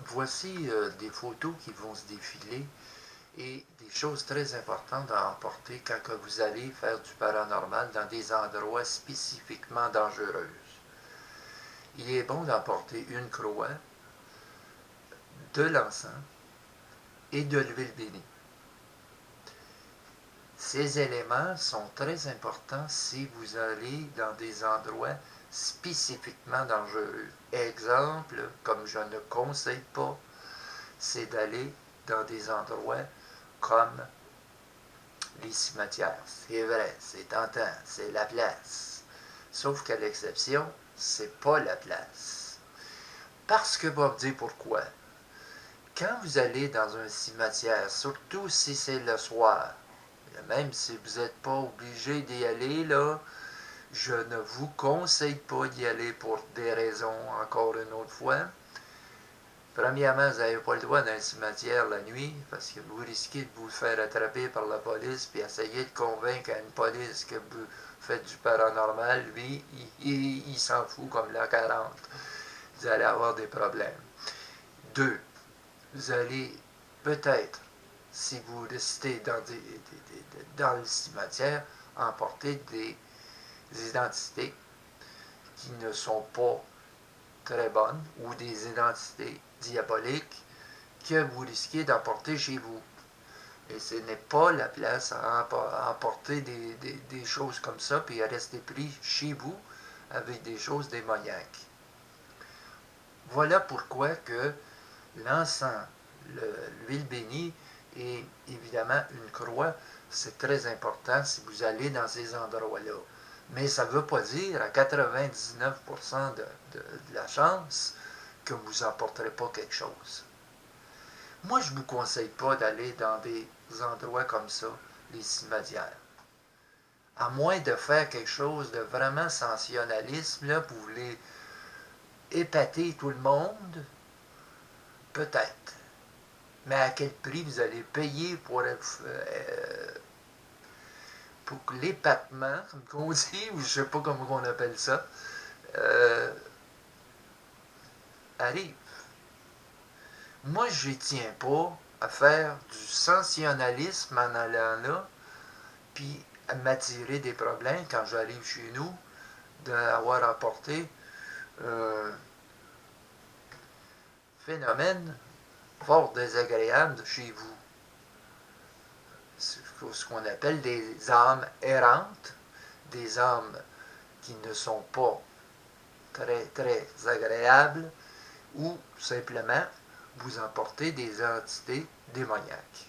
Voici des photos qui vont se défiler et des choses très importantes à emporter quand que vous allez faire du paranormal dans des endroits spécifiquement dangereux. Il est bon d'emporter une croix, de l'encens et de l'huile bénie. Ces éléments sont très importants si vous allez dans des endroits spécifiquement dangereux. Exemple, comme je ne conseille pas, c'est d'aller dans des endroits comme les cimetières. C'est vrai, c'est tentant, c'est la place. Sauf qu'à l'exception, c'est pas la place. Parce que, bon, dire pourquoi. Quand vous allez dans un cimetière, surtout si c'est le soir, même si vous n'êtes pas obligé d'y aller, là, je ne vous conseille pas d'y aller pour des raisons, encore une autre fois. Premièrement, vous n'avez pas le droit dans un cimetière la nuit, parce que vous risquez de vous faire attraper par la police, puis essayer de convaincre à une police que vous faites du paranormal. Lui, il s'en fout comme la 40. Vous allez avoir des problèmes. Deux, vous allez peut-être, si vous restez dans le cimetière, emporter des identités qui ne sont pas très bonnes ou des identités diaboliques que vous risquez d'emporter chez vous. Et ce n'est pas la place à emporter des choses comme ça puis à rester pris chez vous avec des choses démoniaques. Voilà pourquoi que l'encens, l'huile bénie et évidemment une croix, c'est très important si vous allez dans ces endroits-là. Mais ça ne veut pas dire à 99% de la chance que vous n'emporterez pas quelque chose. Moi, je ne vous conseille pas d'aller dans des endroits comme ça, les cimetières. À moins de faire quelque chose de vraiment sensationnalisme, là, vous voulez épater tout le monde, peut-être. Mais à quel prix vous allez payer pour l'épatement, comme on dit, ou je ne sais pas comment on appelle ça, arrive. Moi, je n'y tiens pas à faire du sensationnalisme en allant là, puis à m'attirer des problèmes quand j'arrive chez nous, d'avoir apporté un phénomène fort désagréable chez vous. Ce qu'on appelle des âmes errantes, des âmes qui ne sont pas très, très agréables, ou simplement vous emportez des entités démoniaques.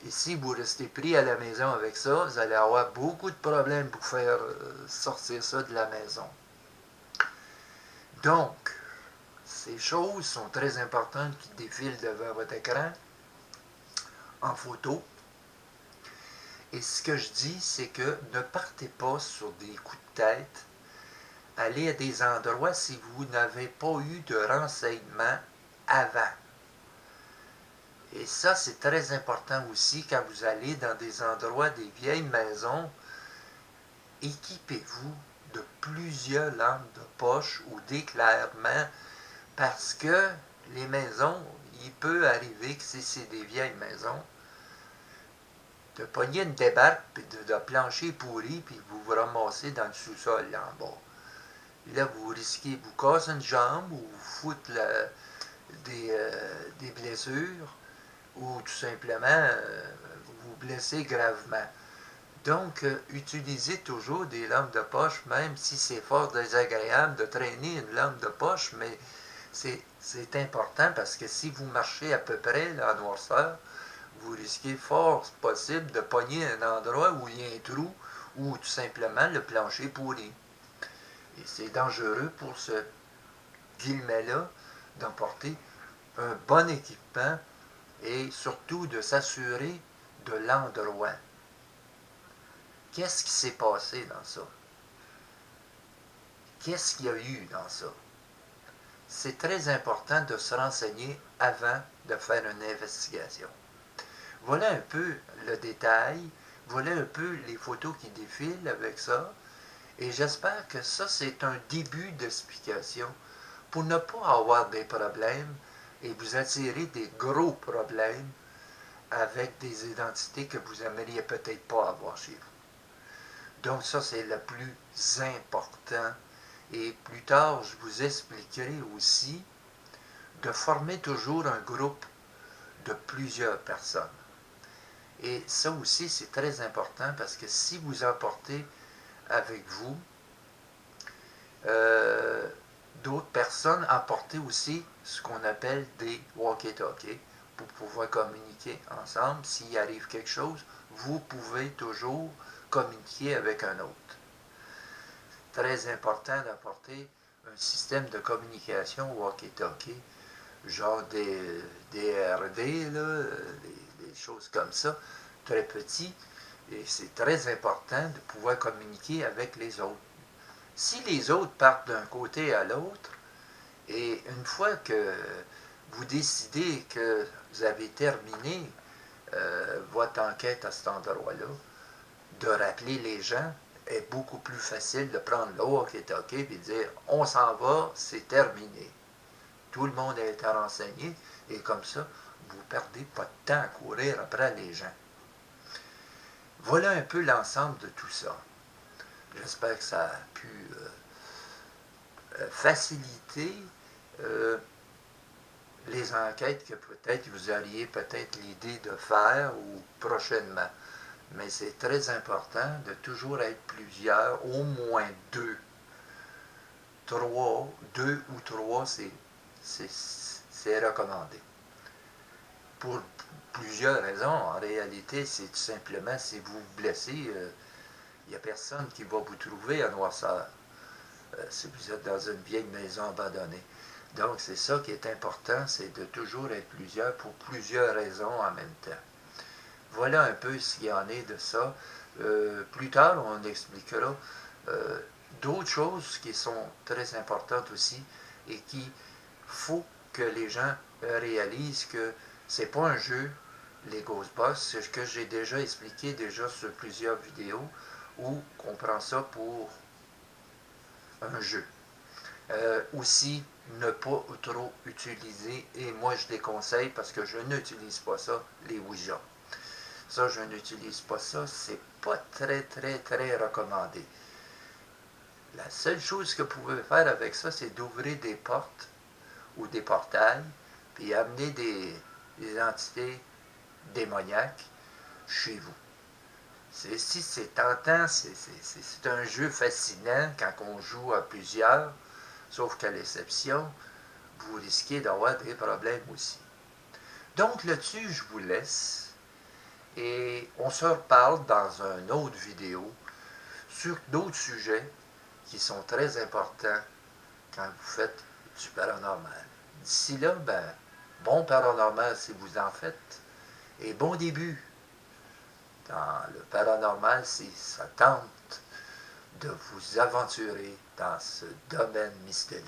Et si vous restez pris à la maison avec ça, vous allez avoir beaucoup de problèmes pour faire sortir ça de la maison. Donc, ces choses sont très importantes qui défilent devant votre écran en photo. Et ce que je dis, c'est que ne partez pas sur des coups de tête. Allez à des endroits si vous n'avez pas eu de renseignements avant. Et ça, c'est très important aussi quand vous allez dans des endroits, des vieilles maisons. Équipez-vous de plusieurs lampes de poche ou d'éclairement parce que les maisons, il peut arriver que si c'est des vieilles maisons, de pogner une débarque puis de plancher pourri puis vous vous ramassez dans le sous-sol là en bas. Là, vous risquez de vous casser une jambe ou vous foutre des blessures ou tout simplement vous blesser gravement. Donc, utilisez toujours des lampes de poche, même si c'est fort désagréable de traîner une lampe de poche, mais c'est important parce que si vous marchez à peu près là, en noirceur, vous risquez fort possible de pogner un endroit où il y a un trou ou tout simplement le plancher pourri. Et c'est dangereux pour ce guillemet-là d'emporter un bon équipement et surtout de s'assurer de l'endroit. Qu'est-ce qui s'est passé dans ça? Qu'est-ce qu'il y a eu dans ça? C'est très important de se renseigner avant de faire une investigation. Voilà un peu le détail, voilà un peu les photos qui défilent avec ça, et j'espère que ça c'est un début d'explication pour ne pas avoir des problèmes et vous attirez des gros problèmes avec des identités que vous n'aimeriez peut-être pas avoir chez vous. Donc ça, c'est le plus important. Et plus tard, je vous expliquerai aussi de former toujours un groupe de plusieurs personnes. Et ça aussi, c'est très important parce que si vous emportez avec vous d'autres personnes, emportez aussi ce qu'on appelle des walkie-talkies pour pouvoir communiquer ensemble. S'il arrive quelque chose, vous pouvez toujours communiquer avec un autre. Très important d'apporter un système de communication walkie-talkie, genre des RD, là, des choses comme ça, très petits. Et c'est très important de pouvoir communiquer avec les autres. Si les autres partent d'un côté à l'autre, et une fois que vous décidez que vous avez terminé votre enquête à cet endroit-là, de rappeler les gens est beaucoup plus facile de prendre le walkie-talkie et de dire on s'en va, c'est terminé. Tout le monde a été renseigné et comme ça, vous ne perdez pas de temps à courir après les gens. Voilà un peu l'ensemble de tout ça. J'espère que ça a pu faciliter les enquêtes que peut-être vous auriez peut-être l'idée de faire ou prochainement. Mais c'est très important de toujours être plusieurs, au moins deux. Deux ou trois, c'est recommandé. Pour plusieurs raisons. En réalité, c'est tout simplement, si vous vous blessez, il n'y a personne qui va vous trouver à Noirceur. Si vous êtes dans une vieille maison abandonnée. Donc, c'est ça qui est important, c'est de toujours être plusieurs pour plusieurs raisons en même temps. Voilà un peu ce qu'il y en est de ça. Plus tard, on expliquera d'autres choses qui sont très importantes aussi et qu'il faut que les gens réalisent que c'est pas un jeu, les Ghostbusters, c'est ce que j'ai déjà expliqué déjà sur plusieurs vidéos où on prend ça pour un jeu. Aussi, ne pas trop utiliser, et moi je déconseille parce que je n'utilise pas ça, les Ouija. Ça, je n'utilise pas ça, c'est pas très recommandé. La seule chose que vous pouvez faire avec ça, c'est d'ouvrir des portes ou des portails, puis amener des entités démoniaques chez vous. Si c'est tentant, c'est un jeu fascinant quand on joue à plusieurs, sauf qu'à l'exception, vous risquez d'avoir des problèmes aussi. Donc là-dessus, je vous laisse et on se reparle dans une autre vidéo sur d'autres sujets qui sont très importants quand vous faites du paranormal. D'ici là, bon paranormal si vous en faites et bon début dans le paranormal si ça tente de vous aventurer dans ce domaine mystérieux.